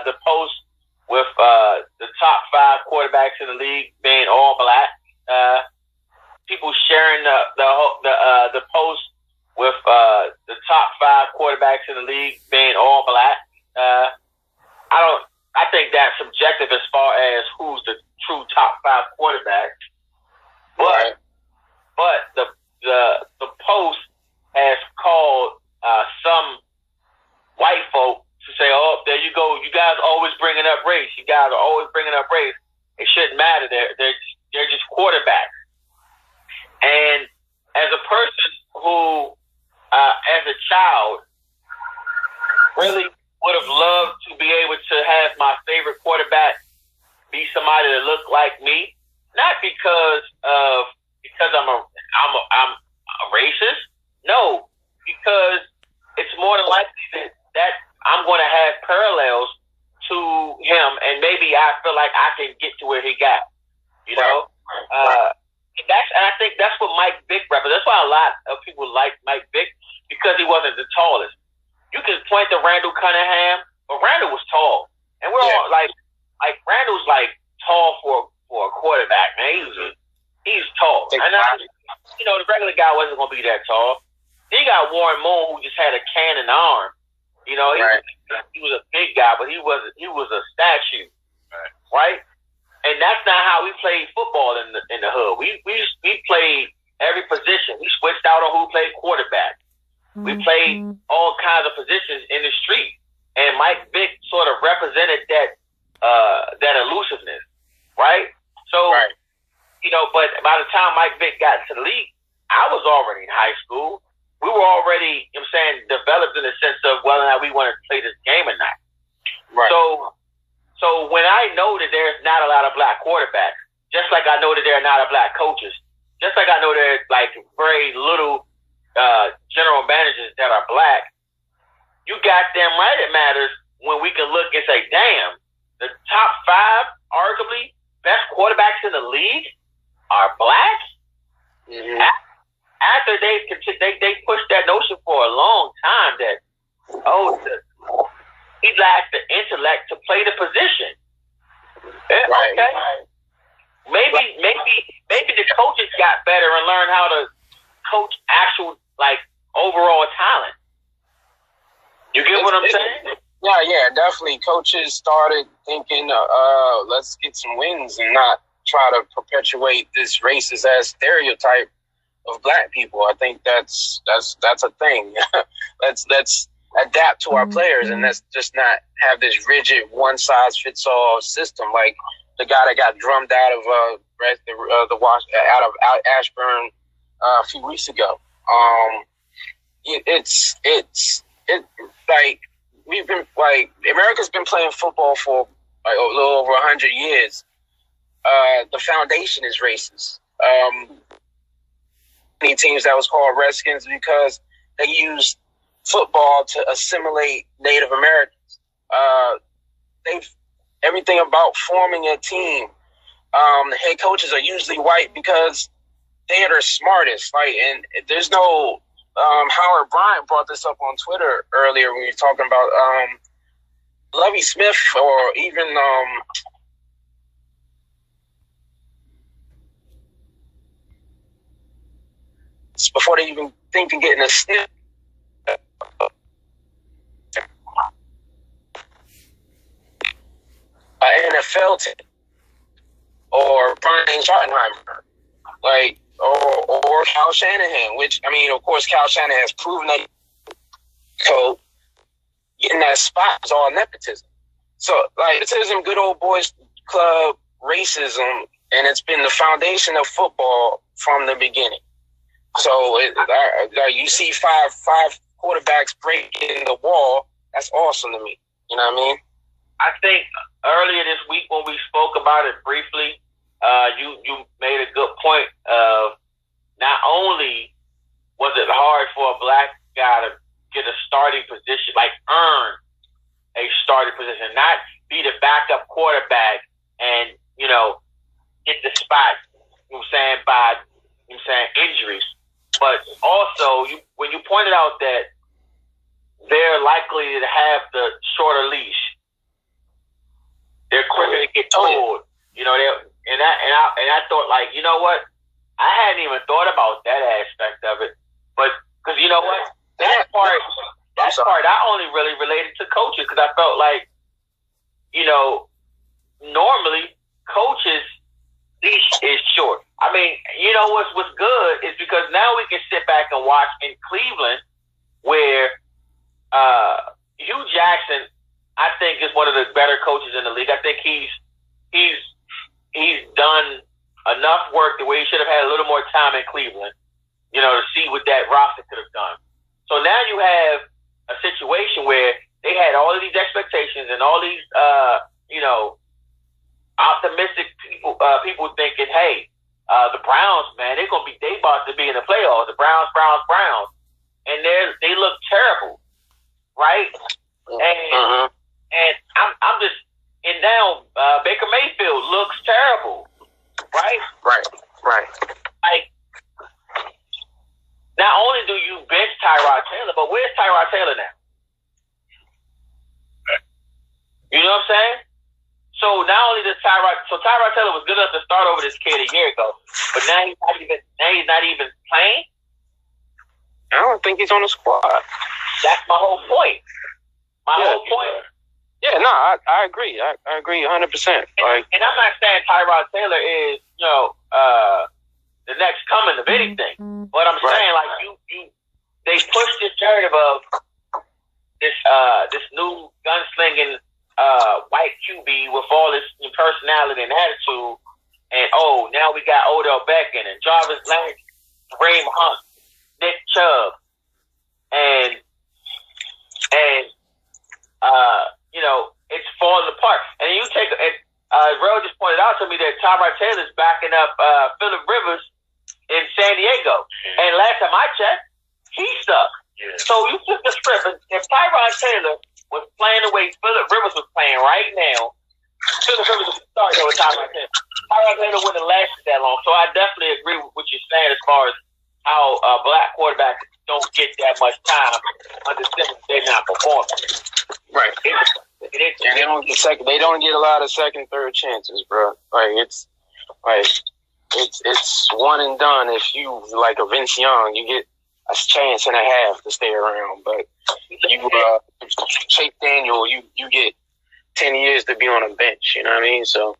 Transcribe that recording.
the post with the top 5 quarterbacks in the league being all black. People sharing the post with the top 5 quarterbacks in the league being all black. I think that's subjective as far as who's the true top 5 quarterbacks. But the post has called some white folk to say, "Oh, there you go. You guys are always bringing up race. You guys are always bringing up race. It shouldn't matter. They're just quarterbacks." And as a person who, as a child, really would have loved to be able to have my favorite quarterback be somebody that looked like me, not because I'm a racist. No, because it's more than likely that I'm going to have parallels to him, and maybe I feel like I can get to where he got. You know, and I think that's what Mike Vick represents. That's why a lot of people like Mike Vick, because he wasn't the tallest. You can point to Randall Cunningham, but Randall was tall, and we're all like Randall's like tall for a quarterback, man. He's tall, and the regular guy wasn't going to be that tall. Then you got Warren Moon, who just had a cannon arm. He was a big guy, but he was a statue, right? And that's not how we played football in the hood. We played every position. We switched out on who played quarterback. We played all kinds of positions in the street, and Mike Vick sort of represented that elusiveness, right? So, but by the time Mike Vick got to the league, I was already in high school. We were already, developed in the sense of whether or not we wanted to play this game or not. Right. So when I know that there's not a lot of black quarterbacks, just like I know that there are not a black coaches, just like I know there's like very little general managers that are black, you got damn right it matters when we can look and say, damn, the top 5, arguably, best quarterbacks in the league are black? Mm-hmm. After they pushed that notion for a long time that, he lacks the intellect to play the position. Right. Okay. Maybe the coaches got better and learned how to coach actual, overall talent. You get what I'm saying? Yeah, definitely. Coaches started thinking, let's get some wins and not try to perpetuate this racist ass stereotype of black people. I think that's a thing. Let's adapt to our players, and let's just not have this rigid one size fits all system like the guy that got drummed out of Ashburn a few weeks ago. It's we've been America's been playing football for a little over 100 years. The foundation is racist. Many teams that was called Redskins because they used football to assimilate Native Americans. Everything about forming a team. The head coaches are usually white because they are the smartest. And there's no Howard Bryant brought this up on Twitter earlier when we were talking about Lovie Smith or even before they even think of getting a sniff. NFL team or Brian Schottenheimer, or Cal Shanahan, which, of course, Cal Shanahan has proven that getting that spot is all nepotism. So, nepotism, good old boys club, racism, and it's been the foundation of football from the beginning. So, you see five quarterbacks breaking the wall. That's awesome to me. You know what I mean? I think earlier this week when we spoke about it briefly, you made a good point of not only was it hard for a black guy to get a starting position, earn a starting position, not be the backup quarterback and, get the spot, by, injuries. But also, when you pointed out that they're likely to have the shorter leash, told, you know, and I thought, like, you know what? I hadn't even thought about that aspect of it, but because you know what, that part I only really related to coaches because I felt like, you know, normally coaches leash is short. I mean, you know what's good is because now we can sit back and watch in Cleveland where Hugh Jackson, I think, is one of the better coaches in the league. I think he's done enough work the way he should have had a little more time in Cleveland, you know, to see what that roster could have done. So now you have a situation where they had all of these expectations and all these, you know, optimistic people thinking, hey, the Browns, man, they about to be in the playoffs. The Browns, and they look terrible, right? And I'm just, and now Baker Mayfield looks terrible, right? Right. Like, not only do you bench Tyrod Taylor, but where's Tyrod Taylor now? You know what I'm saying? So not only does Tyrod Taylor was good enough to start over this kid a year ago, but now he's not even playing. I don't think he's on the squad. That's my whole point. Whole point. Yeah, no, I agree. I agree 100%. Like, and I'm not saying Tyrod Taylor is, you know, the next coming of anything. But I'm saying, like, they pushed this narrative of this new gunslinging white QB with all this personality and attitude, and now we got Odell Beckham and Jarvis Landry, Kareem Hunt, Nick Chubb, and you know, it's falling apart. And you take it. Ro just pointed out to me that Tyrod Taylor's backing up Phillip Rivers in San Diego, and last time I checked, he sucked. Yeah. So you flip the script. If Tyrod Taylor was playing the way Phillip Rivers was playing right now, Phillip Rivers would start over Tyrod Taylor. Tyrod Taylor wouldn't have lasted that long. So I definitely agree with what you're saying as far as how black quarterbacks don't get that much time under Simmons. They're not performing. Right. And they don't get a lot of second, third chances, bro. Like it's one and done. If you like a Vince Young, you get a chance and a half to stay around. But you Chase Daniel, you get 10 years to be on a bench. You know what I mean? So